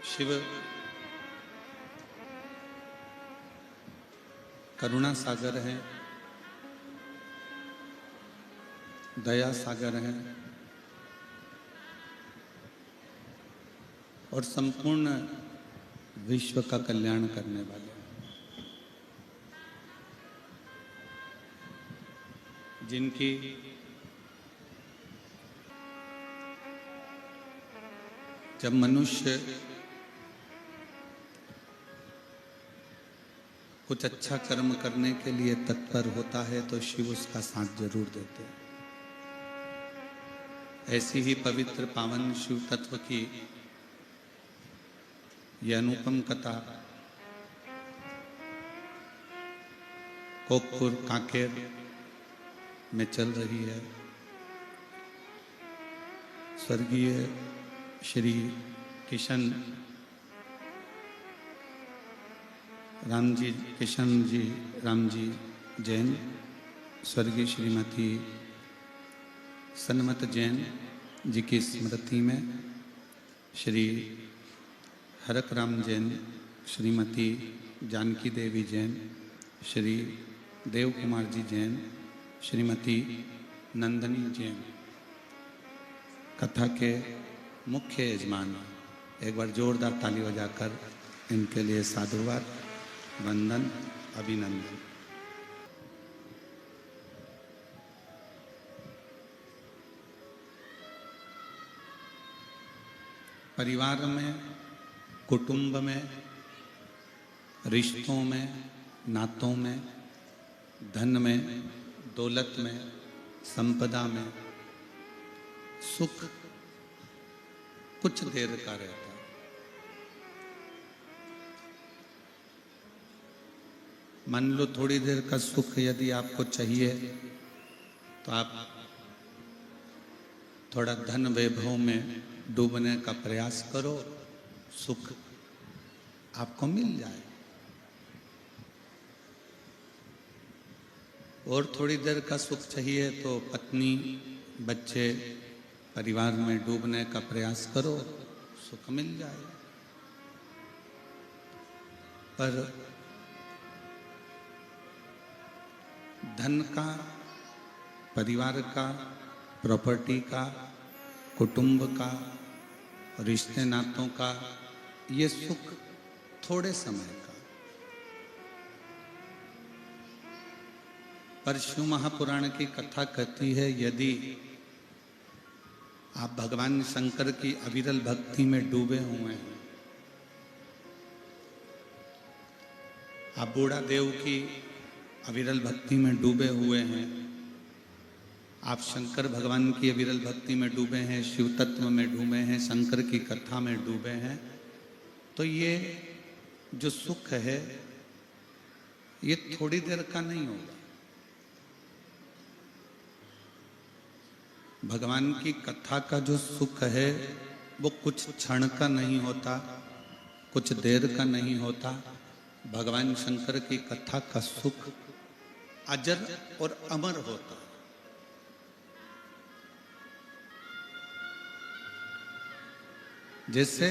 शिव करुणा सागर है, दया सागर है और संपूर्ण विश्व का कल्याण करने वाले हैं। जिनकी जब मनुष्य कुछ अच्छा कर्म करने के लिए तत्पर होता है तो शिव उसका साथ जरूर देते हैं। ऐसी ही पवित्र पावन शिव तत्व की यह अनुपम कथा कोकपुर कांकेर में चल रही है। स्वर्गीय श्री किशन रामजी जैन, स्वर्गीय श्रीमती सन्मत जैन जी की स्मृति में श्री हरक राम जैन, श्रीमती जानकी देवी जैन, श्री देव कुमार जी जैन, श्रीमती नंदनी जैन कथा के मुख्य यजमान। एक बार जोरदार ताली बजाकर इनके लिए साधुवाद, वंदन, अभिनंदन। परिवार में, कुटुंब में, रिश्तों में, नातों में, धन में, दौलत में, संपदा में सुख कुछ देर का रहता है। मान लो थोड़ी देर का सुख यदि आपको चाहिए तो आप थोड़ा धन वैभव में डूबने का प्रयास करो, सुख आपको मिल जाए। और थोड़ी देर का सुख चाहिए तो पत्नी, बच्चे, परिवार में डूबने का प्रयास करो, सुख मिल जाए। पर धन का, परिवार का, प्रॉपर्टी का, कुटुंब का, रिश्ते नातों का ये सुख थोड़े समय का। पर शिव महापुराण की कथा कहती है यदि आप भगवान शंकर की अविरल भक्ति में डूबे हुए हैं, आप बूढ़ा देव की अविरल भक्ति में डूबे हुए हैं, आप शंकर भगवान की अविरल भक्ति में डूबे हैं, शिव तत्व में डूबे हैं, शंकर की कथा में डूबे हैं, तो ये जो सुख है ये थोड़ी देर का नहीं होगा। भगवान की कथा का जो सुख है वो कुछ क्षण का नहीं होता, कुछ देर का नहीं होता। भगवान शंकर की कथा का सुख अजर और अमर होता है। जैसे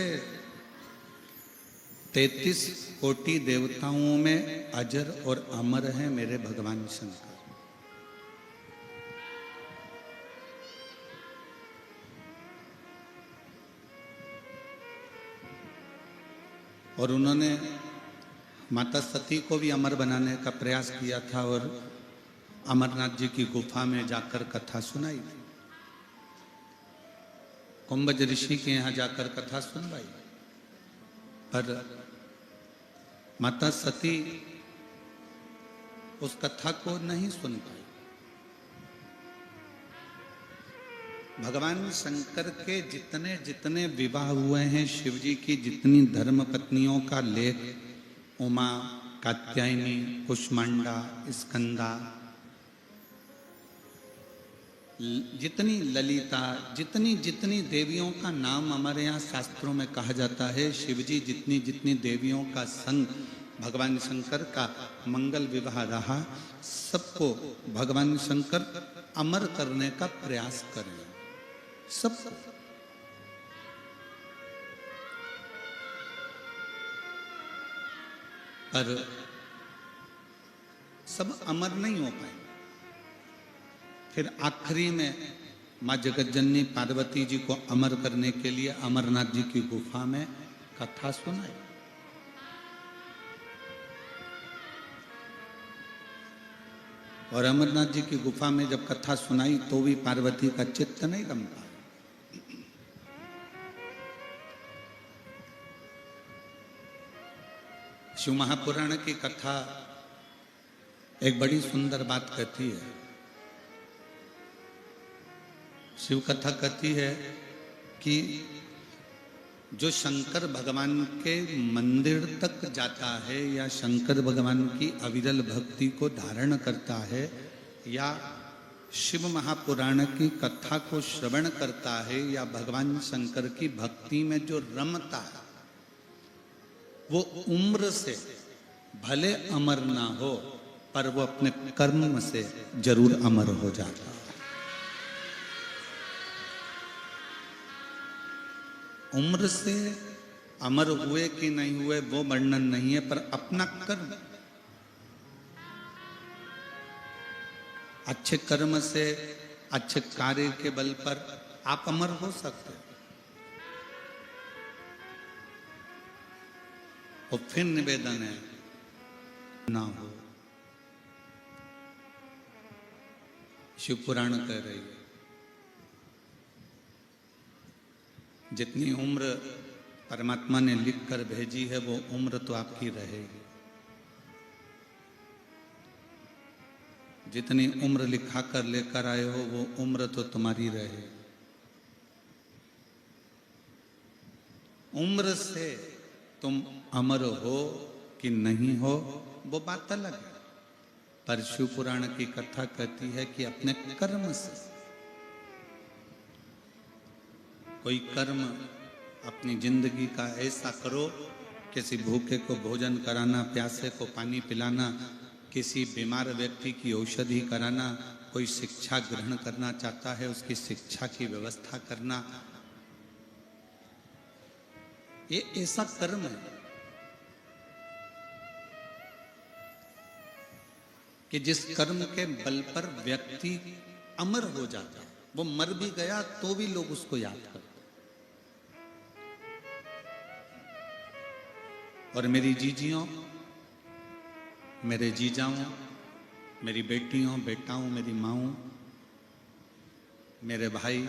33 कोटि देवताओं में अजर और अमर हैं मेरे भगवान शंकर। और उन्होंने माता सती को भी अमर बनाने का प्रयास किया था और अमरनाथ जी की गुफा में जाकर कथा सुनाई थी। कुंभज ऋषि के यहाँ जाकर कथा सुनवाई, पर माता सती उस कथा को नहीं सुन पाई। भगवान शंकर के जितने जितने विवाह हुए हैं, शिव जी की जितनी धर्म पत्नियों का लेख, उमा, कात्यायनी, कुष्मांडा, स्कंदा, जितनी ललिता, जितनी जितनी देवियों का नाम हमारे यहाँ शास्त्रों में कहा जाता है, शिव जी जितनी जितनी देवियों का संग भगवान शंकर का मंगल विवाह रहा, सबको भगवान शंकर अमर करने का प्रयास करें। सब पर सब अमर नहीं हो पाए। फिर आखिरी में माँ जगतजननी पार्वती जी को अमर करने के लिए अमरनाथ जी की गुफा में कथा सुनाई। और अमरनाथ जी की गुफा में जब कथा सुनाई तो भी पार्वती का चित्त नहीं रम पाया। शिव महापुराण की कथा एक बड़ी सुंदर बात कहती है। शिव कथा कहती है कि जो शंकर भगवान के मंदिर तक जाता है या शंकर भगवान की अविरल भक्ति को धारण करता है या शिव महापुराण की कथा को श्रवण करता है या भगवान शंकर की भक्ति में जो रमता है, वो उम्र से भले अमर ना हो पर वो अपने कर्म से जरूर अमर हो जाता है। उम्र से अमर हुए कि नहीं हुए वो वर्णन नहीं है, पर अपना कर्म, अच्छे कर्म से, अच्छे कार्य के बल पर आप अमर हो सकते हो। और फिर निवेदन है ना हो। शिव पुराण कह रही है जितनी उम्र परमात्मा ने लिख कर भेजी है वो उम्र तो आपकी रहेगी। जितनी उम्र लिखा कर लेकर आए हो वो उम्र तो तुम्हारी रहे। उम्र से तुम अमर हो कि नहीं हो वो बात अलग है, पर शिव पुराण की कथा कहती है कि अपने कर्म से कोई कर्म अपनी जिंदगी का ऐसा करो, किसी भूखे को भोजन कराना, प्यासे को पानी पिलाना, किसी बीमार व्यक्ति की औषधि कराना, कोई शिक्षा ग्रहण करना चाहता है उसकी शिक्षा की व्यवस्था करना, ये ऐसा कर्म है कि जिस कर्म के बल पर व्यक्ति अमर हो जाता है। वो मर भी गया तो भी लोग उसको याद करते। और मेरी जीजियों, मेरे जीजाओं, मेरी बेटियों, बेटाओं, मेरी माओं, मेरे भाई,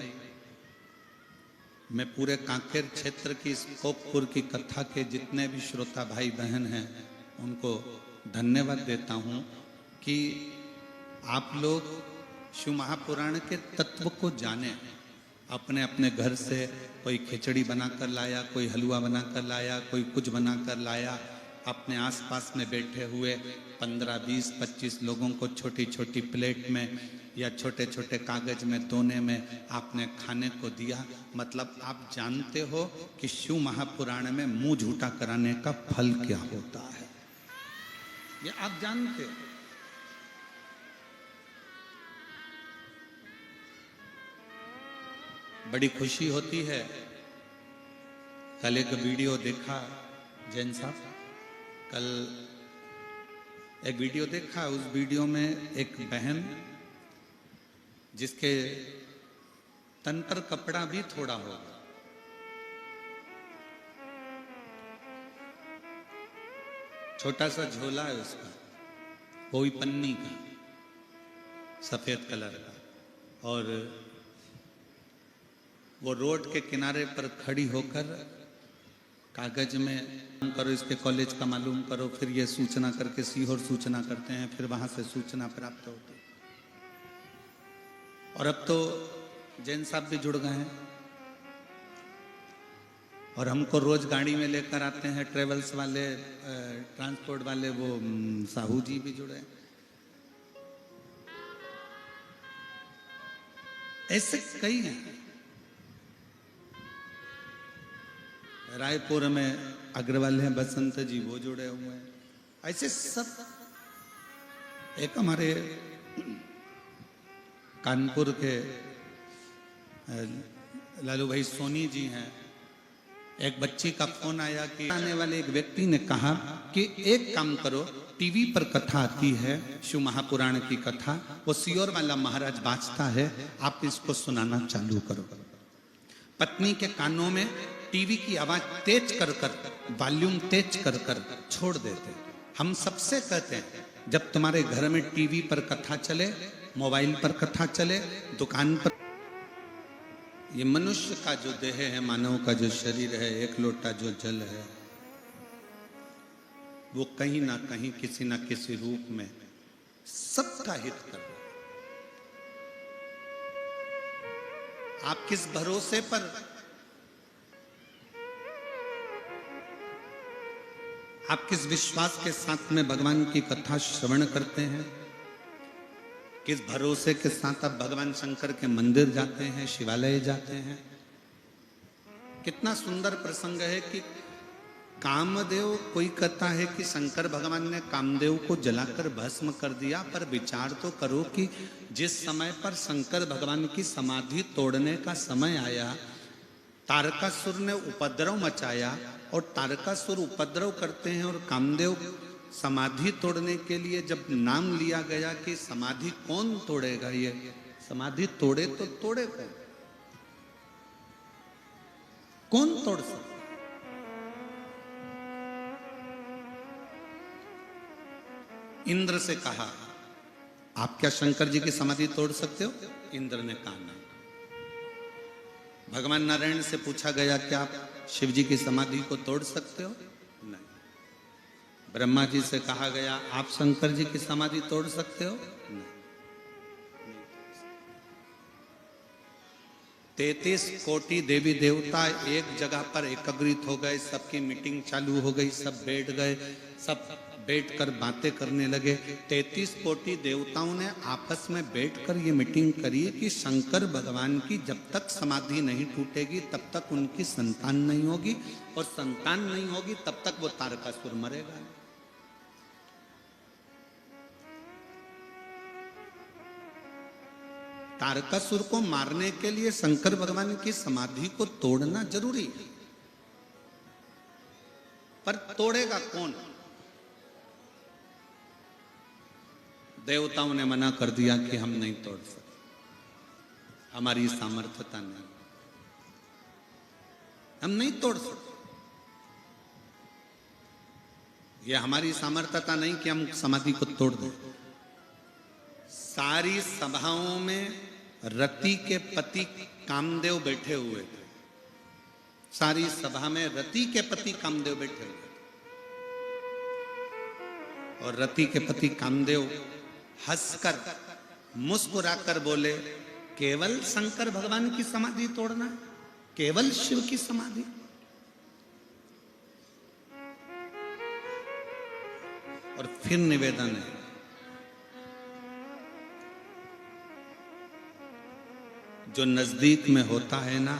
मैं पूरे कांकेर क्षेत्र की स्कोपपुर की कथा के जितने भी श्रोता भाई बहन हैं उनको धन्यवाद देता हूं कि आप लोग शिव महापुराण के तत्व को जाने। अपने अपने घर से कोई खिचड़ी बनाकर लाया, कोई हलवा बनाकर लाया, कोई कुछ बनाकर लाया, अपने आसपास में बैठे हुए 15, 20, 25 लोगों को छोटी छोटी प्लेट में या छोटे छोटे कागज में दोने में आपने खाने को दिया। मतलब आप जानते हो कि शिव महापुराण में मुंह झूठा कराने का फल क्या होता है, ये आप जानते हो। बड़ी खुशी होती है। कल एक वीडियो देखा जैन साहब, कल एक वीडियो देखा। उस वीडियो में एक बहन जिसके तन पर कपड़ा भी थोड़ा होगा, छोटा सा झोला है उसका, कोई पन्नी का, सफेद कलर का, और वो रोड के किनारे पर खड़ी होकर कागज में करो, इसके कॉलेज का मालूम करो, फिर ये सूचना करके सीहोर सूचना करते हैं, फिर वहां से सूचना प्राप्त होती है। और अब तो जैन साहब भी जुड़ गए हैं और हमको रोज गाड़ी में लेकर आते हैं ट्रेवल्स वाले, ट्रांसपोर्ट वाले, वो साहू जी भी जुड़े। ऐसे कई हैं। रायपुर में अग्रवाल हैं बसंत जी, वो जुड़े हुए हैं। ऐसे सब। एक हमारे कानपुर के लालू भाई सोनी जी हैं, एक बच्ची का फोन आया कि आने वाले एक व्यक्ति ने कहा कि एक काम करो, टीवी पर कथा आती है शिव महापुराण की कथा, वो सियोर वाला महाराज बाजता है, आप इसको सुनाना चालू करो। पत्नी के कानों में टीवी की आवाज तेज कर कर, वॉल्यूम तेज कर कर छोड़ देते। हम सबसे कहते हैं जब तुम्हारे घर में टीवी पर कथा चले, मोबाइल पर कथा चले, दुकान पर, ये मनुष्य का जो देह है, मानव का जो शरीर है, एक लोटा जो जल है, वो कहीं ना कहीं किसी ना किसी रूप में सबका हित कर रहा है। आप किस भरोसे पर, आप किस विश्वास के साथ में भगवान की कथा श्रवण करते हैं, किस भरोसे के साथ आप भगवान शंकर के मंदिर जाते हैं, शिवालय जाते हैं। कितना सुंदर प्रसंग है कि कामदेव, कोई कहता है कि शंकर भगवान ने कामदेव को जलाकर भस्म कर दिया, पर विचार तो करो कि जिस समय पर शंकर भगवान की समाधि तोड़ने का समय आया, तारकासुर ने उपद्रव मचाया, और तारकासुर उपद्रव करते हैं और कामदेव समाधि तोड़ने के लिए जब नाम लिया गया कि समाधि कौन तोड़ेगा, ये समाधि तोड़े तो तोड़े कौन तोड़ सकता? इंद्र से कहा, आप क्या शंकर जी की समाधि तोड़ सकते हो? इंद्र ने कहा नहीं। भगवान नारायण से पूछा गया, क्या आप शिव जी की समाधि को तोड़ सकते हो? नहीं। ब्रह्मा जी से कहा गया, आप शंकर जी की समाधि तोड़ सकते हो? नहीं। 33 कोटि देवी देवता एक जगह पर एकत्रित हो गए, सबकी मीटिंग चालू हो गई, सब बैठ गए, सब बैठकर बातें करने लगे। 33 कोटि देवताओं ने आपस में बैठकर ये मीटिंग करी कि शंकर भगवान की जब तक समाधि नहीं टूटेगी तब तक उनकी संतान नहीं होगी, और संतान नहीं होगी तब तक वो तारकासुर मरेगा। तारकासुर को मारने के लिए शंकर भगवान की समाधि को तोड़ना जरूरी है, पर तोड़ेगा कौन? देवताओं ने मना कर दिया कि हम नहीं तोड़ सकते, हमारी सामर्थ्यता नहीं, हम नहीं तोड़ सकते। ये हमारी सामर्थ्यता नहीं कि हम समाधि को तोड़ दें। सारी सभाओं में रति के पति कामदेव बैठे हुए थे, सारी सभा में रति के पति कामदेव बैठे हुए थे, और रति के पति कामदेव हंसकर मुस्कुराकर बोले, केवल शंकर भगवान की समाधि तोड़ना, केवल शिव की समाधि? और फिर निवेदन है, जो नजदीक में होता है ना,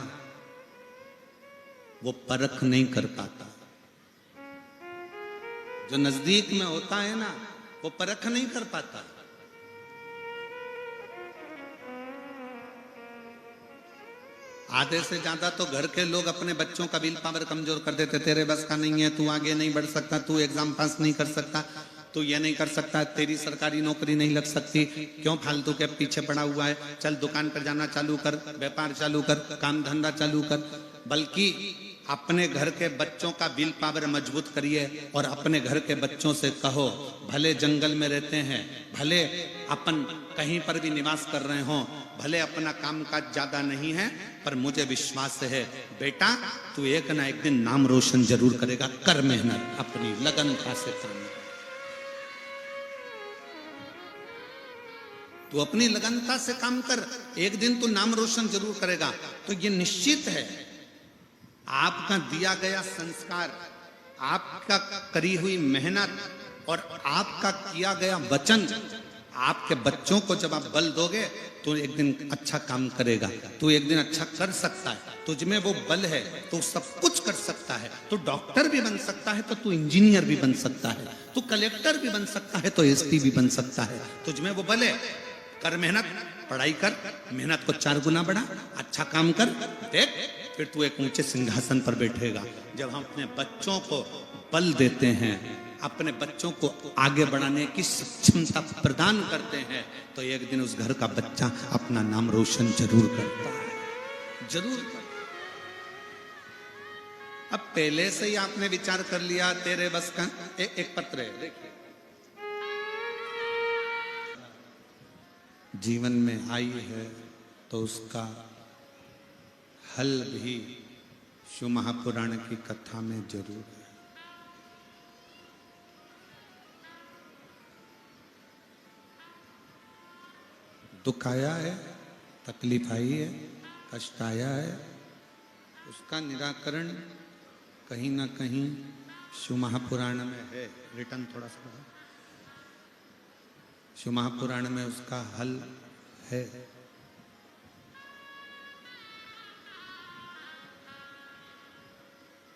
वो परख नहीं कर पाता। जो नजदीक में होता है ना, वो परख नहीं कर पाता। आधे से ज्यादा तो घर के लोग अपने बच्चों का विल पावर कमजोर कर देते, तेरे बस का नहीं है, तू आगे नहीं बढ़ सकता, तू एग्जाम पास नहीं कर सकता, तू ये नहीं कर सकता, तेरी सरकारी नौकरी नहीं लग सकती, क्यों फालतू के पीछे पड़ा हुआ है, चल दुकान पर जाना चालू कर, व्यापार चालू कर, काम धंधा चालू कर। बल्कि अपने घर के बच्चों का विल पावर मजबूत करिए और अपने घर के बच्चों से कहो, भले जंगल में रहते हैं, भले अपन कहीं पर भी निवास कर रहे हो, भले अपना कामकाज ज्यादा नहीं है, पर मुझे विश्वास है बेटा, तू एक ना एक दिन नाम रोशन जरूर करेगा। कर मेहनत, अपनी लगनता से काम, तू अपनी लगनता से काम कर, एक दिन तू नाम रोशन जरूर करेगा। तो ये निश्चित है, आपका दिया गया संस्कार, आपका करी हुई मेहनत और आपका किया गया वचन, आपके बच्चों को जब आप बल दोगे तो एक दिन अच्छा काम करेगा, तू एक दिन अच्छा कर सकता है, तुझमें वो बल है तो सब कुछ कर सकता है। तू डॉक्टर भी बन सकता है तो तू इंजीनियर भी बन सकता है, तू कलेक्टर भी बन सकता है तो एसपी भी बन सकता है, तुझमें वो बल है। कर मेहनत, पढ़ाई कर, मेहनत को 4 गुना बढ़ा, अच्छा काम कर, देख फिर तू एक ऊंचे सिंहासन पर बैठेगा। जब हम अपने बच्चों को बल देते हैं, अपने बच्चों को आगे बढ़ाने की सक्षमता प्रदान करते हैं, तो एक दिन उस घर का बच्चा अपना नाम रोशन जरूर करता है, जरूर करता है। अब पहले से ही आपने विचार कर लिया तेरे बस का एक पत्र है, देखिए, जीवन में आई है तो उसका हल भी शिव महापुराण की कथा में जरूर है। दुख आया है, तकलीफ आई है, कष्ट आया है, उसका निराकरण कहीं ना कहीं शिव महापुराण में है रिटर्न। थोड़ा सा शिव महापुराण में उसका हल है।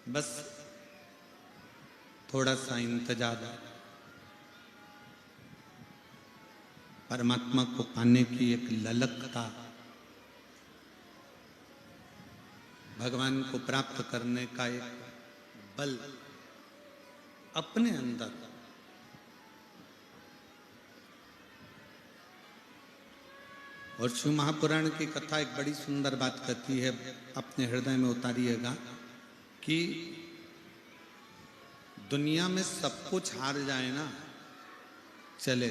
बस थोड़ा सा इंतजार, परमात्मा को पाने की एक ललकता, भगवान को प्राप्त करने का एक बल अपने अंदर। और शिव महापुराण की कथा एक बड़ी सुंदर बात कहती है, अपने हृदय में उतारिएगा कि दुनिया में सब कुछ हार जाए ना चले।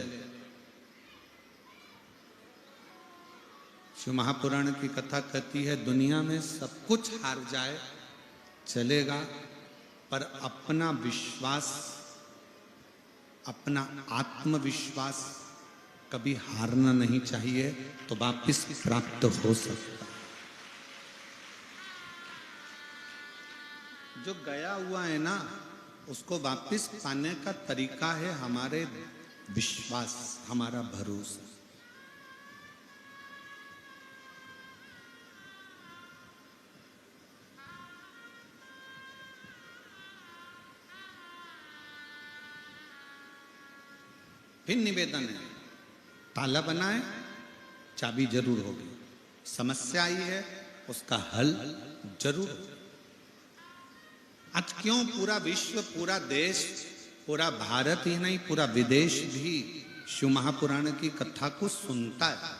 शिव महापुराण की कथा कहती है दुनिया में सब कुछ हार जाए चलेगा, पर अपना विश्वास, अपना आत्मविश्वास कभी हारना नहीं चाहिए, तो वापिस प्राप्त हो सकता है। जो गया हुआ है ना, उसको वापिस पाने का तरीका है हमारे विश्वास, हमारा भरोसा। फिर निवेदन है, ताला बनाए, चाबी जरूर होगी। समस्या आई है, उसका हल जरूर होगा। आज क्यों पूरा विश्व, पूरा देश, पूरा भारत ही नहीं, पूरा विदेश भी शिव महापुराण की कथा को सुनता है?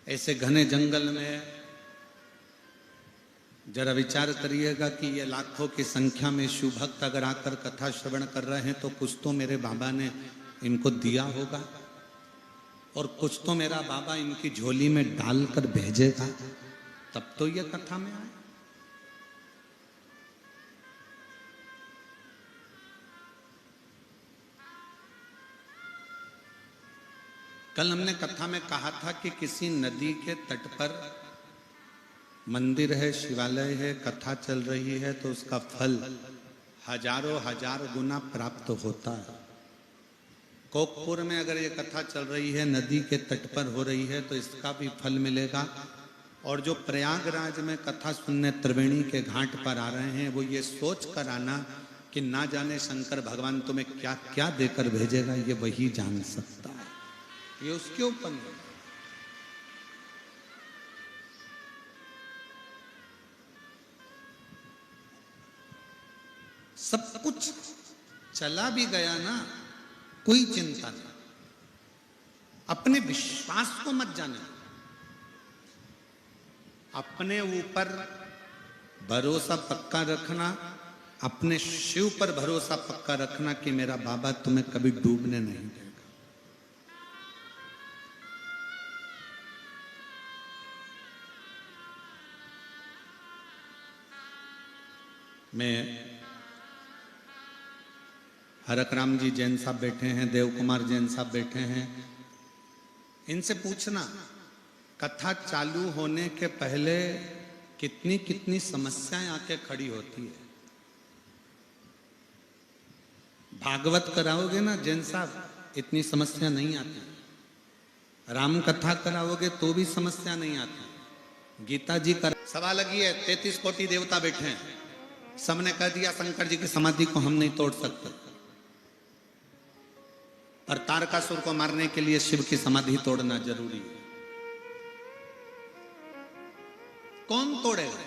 ऐसे घने जंगल में जरा विचार करिएगा कि ये लाखों की संख्या में शिव भक्त अगर आकर कथा श्रवण कर रहे हैं, तो कुछ तो मेरे बाबा ने इनको दिया होगा, और कुछ तो मेरा बाबा इनकी झोली में डालकर भेजेगा, तब तो ये कथा में आए। कल हमने कथा में कहा था कि किसी नदी के तट पर मंदिर है, शिवालय है, कथा चल रही है, तो उसका फल हजारों हजार गुना प्राप्त होता है। कोकपुर में अगर ये कथा चल रही है, नदी के तट पर हो रही है, तो इसका भी फल मिलेगा। और जो प्रयागराज में कथा सुनने त्रिवेणी के घाट पर आ रहे हैं, वो ये सोच कर आना कि ना जाने शंकर भगवान तुम्हें क्या क्या देकर भेजेगा, ये वही जान सकता है। ये उसके ऊपर सब कुछ चला भी गया ना, कोई चिंता नहीं। अपने विश्वास को मत जाने, अपने ऊपर भरोसा पक्का रखना, अपने शिव पर भरोसा पक्का रखना कि मेरा बाबा तुम्हें कभी डूबने नहीं देगा। मैं हरक राम जी जैन साहब बैठे हैं, देव कुमार जैन साहब बैठे हैं, इनसे पूछना कथा चालू होने के पहले कितनी कितनी समस्याएं आके खड़ी होती है। भागवत कराओगे ना जैन साहब, इतनी समस्या नहीं आती। राम कथा कराओगे तो भी समस्या नहीं आती। गीता जी का सभा लगी है, 33 कोटि देवता बैठे हैं, सबने कह दिया शंकर जी की समाधि को हम नहीं तोड़ सकते। पर तारकासुर को मारने के लिए शिव की समाधि तोड़ना जरूरी है। कौन तोड़ेगा?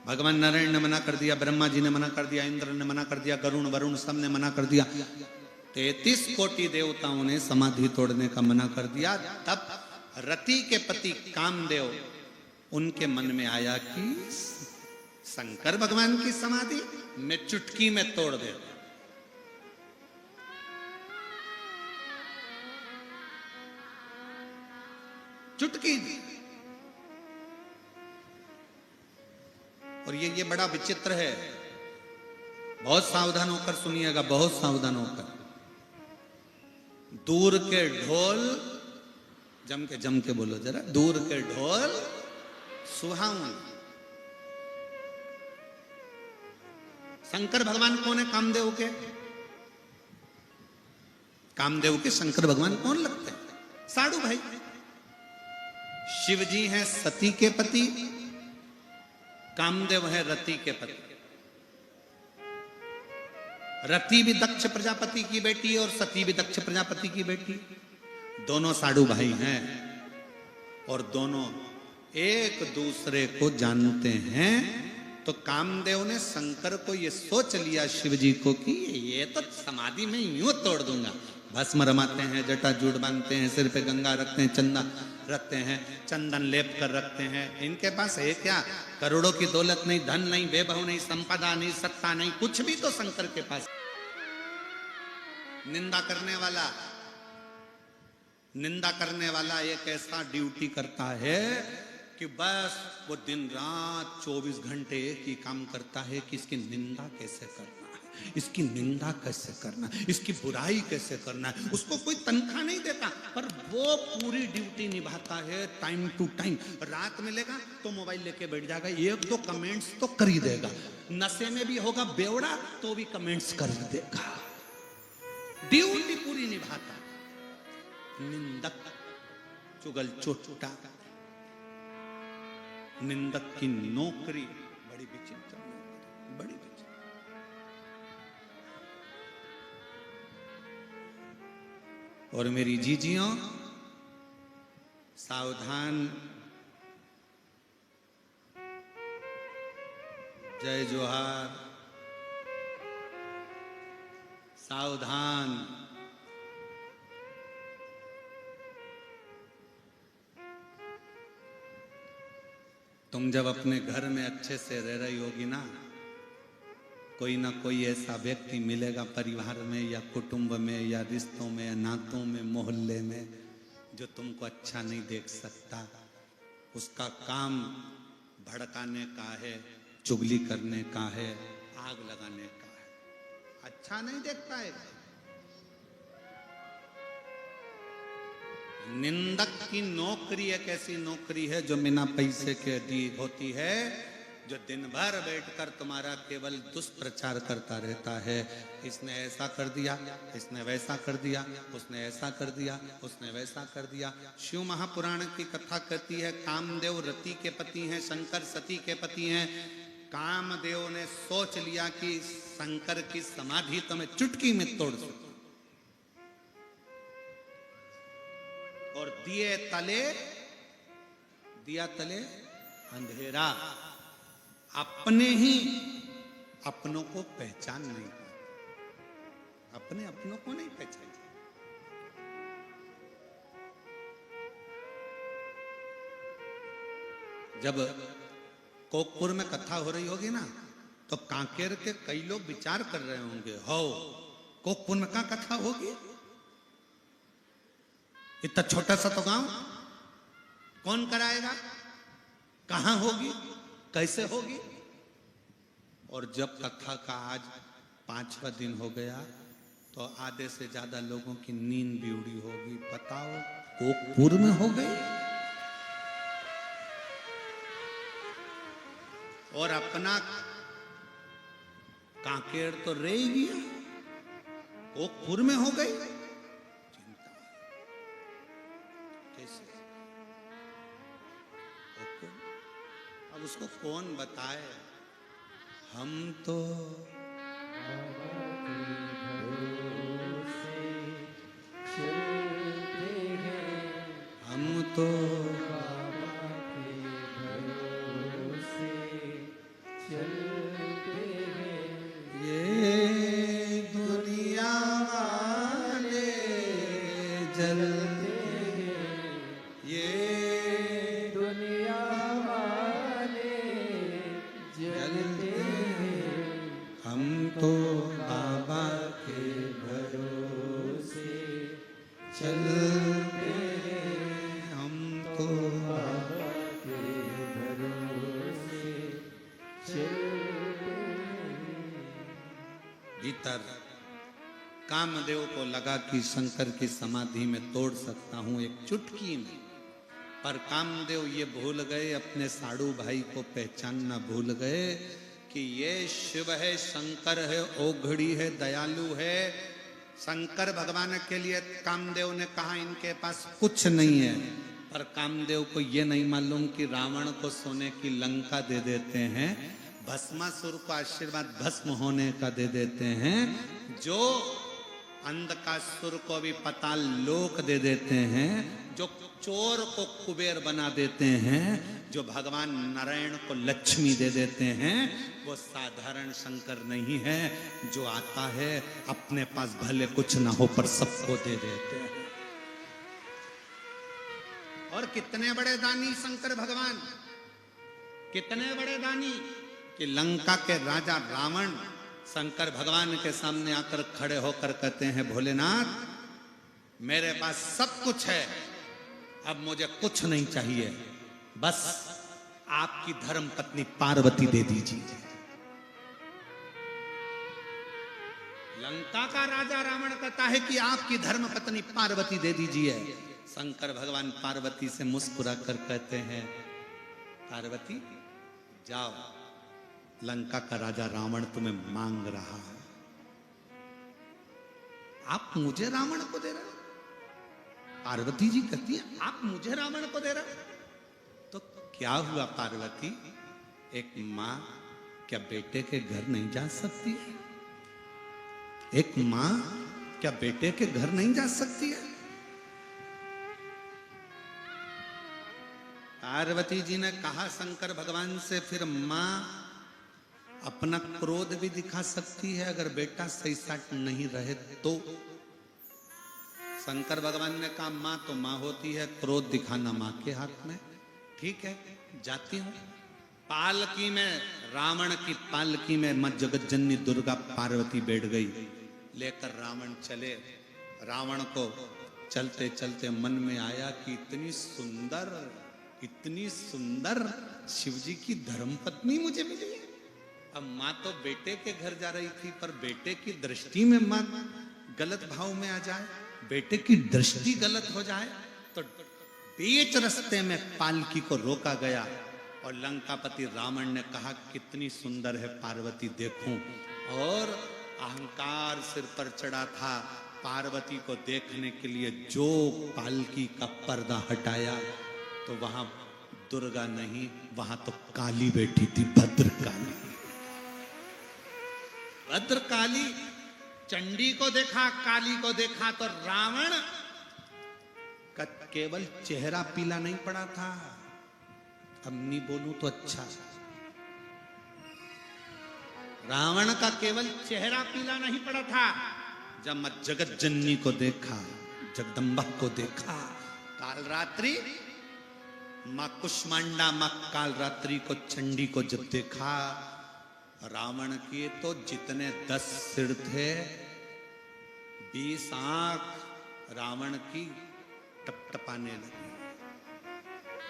भगवान नारायण ने मना कर दिया, ब्रह्मा जी ने मना कर दिया, इंद्र ने मना कर दिया, गरुण वरुण सब ने मना कर दिया, 33 कोटि देवताओं ने समाधि तोड़ने का मना कर दिया। तब रति के पति कामदेव, उनके मन में आया कि शंकर भगवान की समाधि मैं चुटकी में तोड़ दे। चुटकी। और ये बड़ा विचित्र है, बहुत सावधान होकर सुनिएगा, बहुत सावधान होकर। दूर के ढोल, जम के बोलो जरा, दूर के ढोल सुहावन। शंकर भगवान कौन है? कामदेव के। कामदेव के शंकर भगवान कौन लगते हैं? साडू भाई। शिव जी हैं सती के पति, कामदेव है रति के पति। रति भी दक्ष प्रजापति की बेटी और सती भी दक्ष प्रजापति की बेटी। दोनों साडू भाई हैं और दोनों एक दूसरे को जानते हैं। तो कामदेव ने शंकर को ये सोच लिया, शिव जी को, कि ये तो समाधि में यूं तोड़ दूंगा। भस्म रमाते हैं, जटा जूट बांधते हैं, सिर पे गंगा रखते हैं, चंदा रखते हैं, चंदन लेप कर रखते हैं। इनके पास है क्या? करोड़ों की दौलत नहीं, धन नहीं, वैभव नहीं, संपदा नहीं, सत्ता नहीं, कुछ भी तो शंकर के पास। निंदा करने वाला एक ऐसा ड्यूटी करता है कि बस वो दिन रात 24 घंटे एक ही काम करता है कि इसकी निंदा कैसे करना है, इसकी निंदा कैसे करना है, इसकी बुराई कैसे करना है। उसको कोई तनख्वाह नहीं देता, पर वो पूरी ड्यूटी निभाता है टाइम टू टाइम। रात मिलेगा तो मोबाइल लेके बैठ जाएगा, एक दो कमेंट्स तो कर ही देगा। नशे में भी होगा बेवड़ा तो भी कमेंट्स कर ही देगा। ड्यूटी पूरी निभाता। निंदक, चुगल चोटा, निंदक की नौकरी बड़ी विचित्र, बड़ी विचित्र। और मेरी जीजियों सावधान, जय जोहार, सावधान। तुम जब अपने घर में अच्छे से रह रही होगी ना कोई ऐसा व्यक्ति मिलेगा परिवार में या कुटुंब में या रिश्तों में या नातों में, मोहल्ले में, जो तुमको अच्छा नहीं देख सकता। उसका काम भड़काने का है, चुगली करने का है, आग लगाने का है। अच्छा नहीं देखता है। निंदक की नौकरी एक ऐसी नौकरी है जो बिना पैसे के दी होती है, जो दिन भर बैठकर तुम्हारा केवल दुष्प्रचार करता रहता है। इसने ऐसा कर दिया, इसने वैसा कर दिया, उसने ऐसा कर दिया, उसने वैसा कर दिया। शिव महापुराण की कथा कहती है कामदेव रति के पति हैं, शंकर सती के पति हैं। कामदेव ने सोच लिया कि शंकर की समाधि तो मैं चुटकी में तोड़ सकूं। और दिया तले अंधेरा। अपने ही अपनों को पहचान नहीं पाते, अपने अपनों को नहीं पहचान। जब कोकपुर में कथा हो रही होगी ना, तो कांकेर के कई लोग विचार कर रहे होंगे, हो कोकपुर में कहां कथा होगी? इतना छोटा सा तो गांव, कौन कराएगा? कहां होगी? कैसे होगी? और जब कथा का आज 5वां दिन हो गया तो आधे से ज्यादा लोगों की नींद भी उड़ी होगी। बताओ कोकपुर में हो गई। और अपना कांकेर तो रह ही गया, कोकपुर में हो गई। चिंता कैसे? अब उसको कौन बताए? हम तो तो बाबा के भरोसे चलते हैं। ये दुनिया वाले जलते हैं, ये दुनिया वाले जलते हैं। हम तो बाबा के भरोसे चलते हैं, हम तो बाबा के भरोसे चलते हैं। भीतर कामदेव को लगा कि शंकर की समाधि में तोड़ सकता हूं एक चुटकी में, पर कामदेव ये भूल गए, अपने साड़ू भाई को पहचानना भूल गए कि ये शिव है, शंकर है, ओघड़ी है, दयालु है। शंकर भगवान के लिए कामदेव ने कहा इनके पास कुछ नहीं है, पर कामदेव को ये नहीं मालूम कि रावण को सोने की लंका दे देते हैं, भस्मासुर को आशीर्वाद भस्म होने का दे देते हैं, जो अंधकासुर को भी पाताल लोक दे देते हैं, जो चोर को कुबेर बना देते हैं, जो भगवान नारायण को लक्ष्मी दे देते हैं, वो साधारण शंकर नहीं है, जो आता है अपने पास भले कुछ ना हो पर सबको दे देते हैं। और कितने बड़े दानी शंकर भगवान, कितने बड़े दानी कि लंका के राजा रावण शंकर भगवान के सामने आकर खड़े होकर कहते हैं, भोलेनाथ मेरे पास सब कुछ है, अब मुझे कुछ नहीं चाहिए, बस आपकी धर्म पत्नी पार्वती दे दीजिए। लंका का राजा रावण कहता है कि आपकी धर्म पत्नी पार्वती दे दीजिए। शंकर भगवान पार्वती से मुस्कुरा कर कहते हैं, पार्वती जाओ, लंका का राजा रावण तुम्हें मांग रहा है, आप मुझे रावण को दे रहे हो? पार्वती जी कहती है, आप मुझे रावण को दे रहे हो? तो क्या हुआ पार्वती, एक मां क्या बेटे के घर नहीं जा सकती है? एक मां क्या बेटे के घर नहीं जा सकती है? पार्वती जी ने कहा शंकर भगवान से, फिर मां अपना क्रोध भी दिखा सकती है अगर बेटा सही साट नहीं रहे तो? शंकर भगवान ने कहा मां तो मां होती है, क्रोध दिखाना मां के हाथ में। ठीक है, जाती हूं। पालकी में, रावण की पालकी में मां जगत जननी दुर्गा पार्वती बैठ गई, लेकर रावण चले। रावण को चलते चलते मन में आया कि इतनी सुंदर शिवजी की धर्मपत्नी मुझे मिली है। अब मां तो बेटे के घर जा रही थी, पर बेटे की दृष्टि में मां गलत भाव में आ जाए, बेटे की दृष्टि गलत हो जाए, तो बीच रास्ते में पालकी को रोका गया और लंकापति रावण ने कहा कितनी सुंदर है पार्वती देखूं, और अहंकार सिर पर चढ़ा था। पार्वती को देखने के लिए जो पालकी का पर्दा हटाया तो वहां दुर्गा नहीं, वहां तो काली बैठी थी, भद्रकाली। भद्रकाली, चंडी को देखा, काली को देखा, तो रावण का केवल चेहरा पीला नहीं पड़ा था। अब नहीं बोलूं तो अच्छा, रावण का केवल चेहरा पीला नहीं पड़ा था। जब मैं जगत जननी को देखा, जगदम्बा को देखा, काल रात्रि मां कुष्मांडा, मां काल रात्रि को, चंडी को जब देखा, रावण के तो जितने 10 सिर थे, 20 आंख रावण की टपटपाने लगी,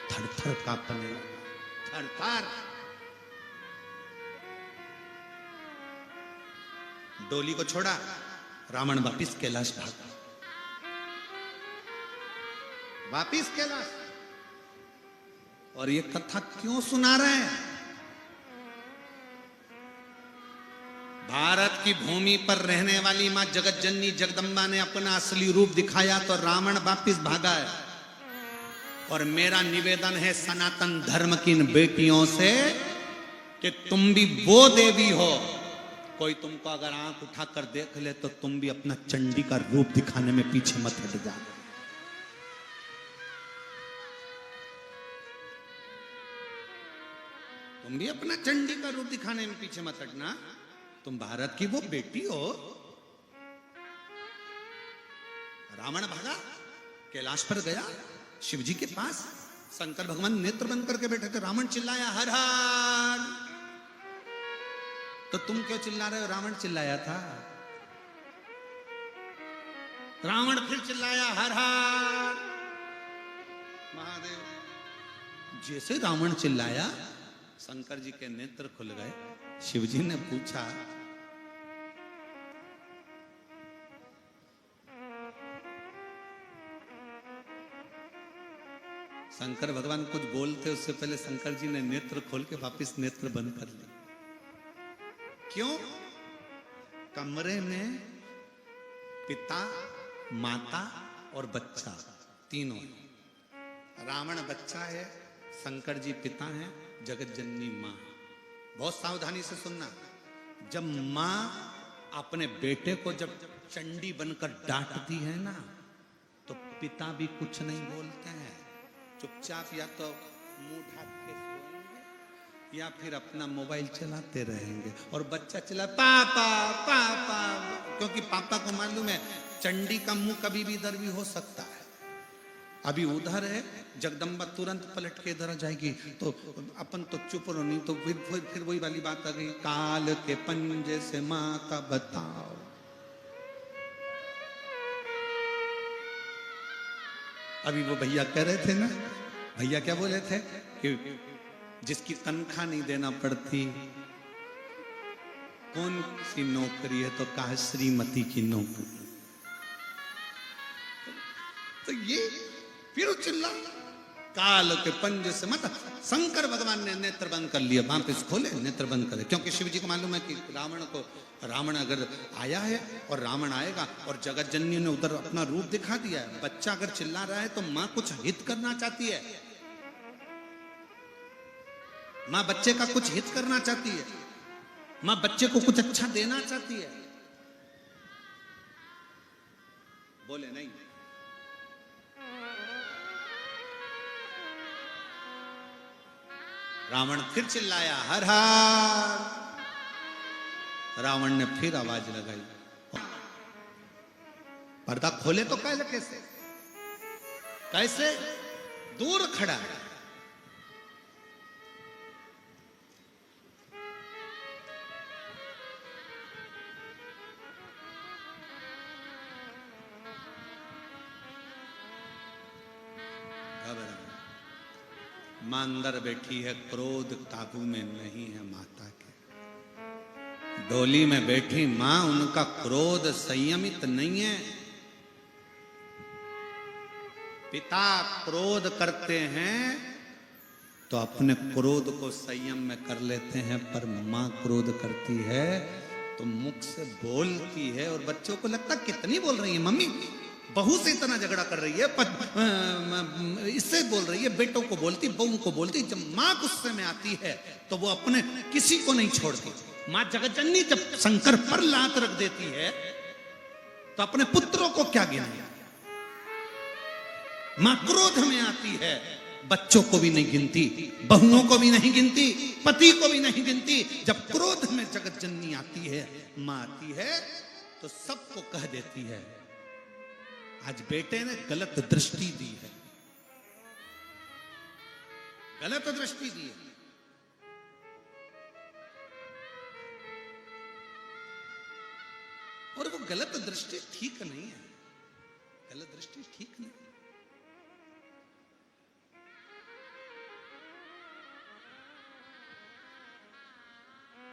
थर-थर कांपने लगा, थर-थर। डोली को छोड़ा, रावण वापिस कैलाश भागा, वापिस कैलाश। और ये कथा क्यों सुना रहे हैं? भारत की भूमि पर रहने वाली मां जगत जननी जगदम्बा ने अपना असली रूप दिखाया तो रावण वापिस भागा है। और मेरा निवेदन है सनातन धर्म की इन बेटियों से कि तुम भी वो देवी हो, कोई तुमको अगर आंख उठाकर देख ले तो तुम भी अपना चंडी का रूप दिखाने में पीछे मत हट जाओ। तुम भी अपना चंडी का रूप दिखाने में पीछे मत हटना। तुम भारत की वो बेटी हो। रावण भागा, कैलाश पर गया, शिव जी के पास शंकर भगवान नेत्र बंद करके बैठे थे। रावण चिल्लाया हर हर। तो तुम क्यों चिल्ला रहे हो? रावण चिल्लाया था। रावण फिर चिल्लाया हर हर महादेव। जैसे रावण चिल्लाया, शंकर जी के नेत्र खुल गए। शिव जी ने पूछा, शंकर भगवान कुछ बोलते उससे पहले शंकर जी ने नेत्र खोल के वापस नेत्र बंद कर लिए। क्यों? कमरे में पिता, माता और बच्चा तीनों हैं। रावण बच्चा है, शंकर जी पिता हैं, जगत जननी मां। बहुत सावधानी से सुनना। जब मां अपने बेटे को जब चंडी बनकर डांटती है ना, तो पिता भी कुछ नहीं बोलते हैं। चुपचाप या तो मुंह ढक के सोएंगे या फिर अपना मोबाइल चलाते रहेंगे। और बच्चा चिल्ला पापा पापा, क्योंकि पापा को मालूम है चंडी का मुंह कभी भी इधर भी हो सकता है। अभी उधर है, जगदम्बा तुरंत पलट के इधर आ जाएगी, तो अपन तो चुप रहो, नहीं तो फिर वही वाली बात आ गई, काल के पंजे से माता बताओ। अभी वो भैया कह रहे थे ना, भैया क्या बोले थे कि जिसकी तनख्वाह नहीं देना पड़ती, कौन सी नौकरी है? तो कहा श्रीमती की नौकरी। तो ये फिर चिल्ला काल के पंजे से मत। शंकर भगवान ने नेत्र बंद कर लिया, वापस खोले, नेत्र बंद करे, क्योंकि शिव जी को मालूम है कि रावण अगर आया है और रावण आएगा, और जगत जननी ने उधर अपना रूप दिखा दिया है। बच्चा अगर चिल्ला रहा है तो मां कुछ हित करना चाहती है। मां बच्चे का कुछ हित करना चाहती है, मां बच्चे को कुछ अच्छा देना चाहती है। बोले नहीं। रावण फिर चिल्लाया हर हर। रावण ने फिर आवाज लगाई। पर्दा खोले तो कैसे कैसे दूर खड़ा है। मां अंदर बैठी है, क्रोध काबू में नहीं है माता के। डोली में बैठी मां, उनका क्रोध संयमित नहीं है। पिता क्रोध करते हैं तो अपने क्रोध को संयम में कर लेते हैं, पर मां क्रोध करती है तो मुख से बोलती है। और बच्चों को लगता कितनी बोल रही है मम्मी, बहू से इतना झगड़ा कर रही है, इससे बोल रही है, बेटों को बोलती, बहू को बोलती। जब मां गुस्से में आती है तो वो अपने किसी को नहीं छोड़ती। मां जगतजननी जब शंकर पर लात रख देती है तो अपने पुत्रों को क्या गिने। मां क्रोध में आती है, बच्चों को भी नहीं गिनती, बहुओं को भी नहीं गिनती, पति को भी नहीं गिनती। जब क्रोध में जगतजननी आती है, मां आती है, तो सबको कह देती है। आज बेटे ने गलत दृष्टि दी है, गलत दृष्टि दी है। और वो गलत दृष्टि ठीक नहीं है, गलत दृष्टि ठीक नहीं।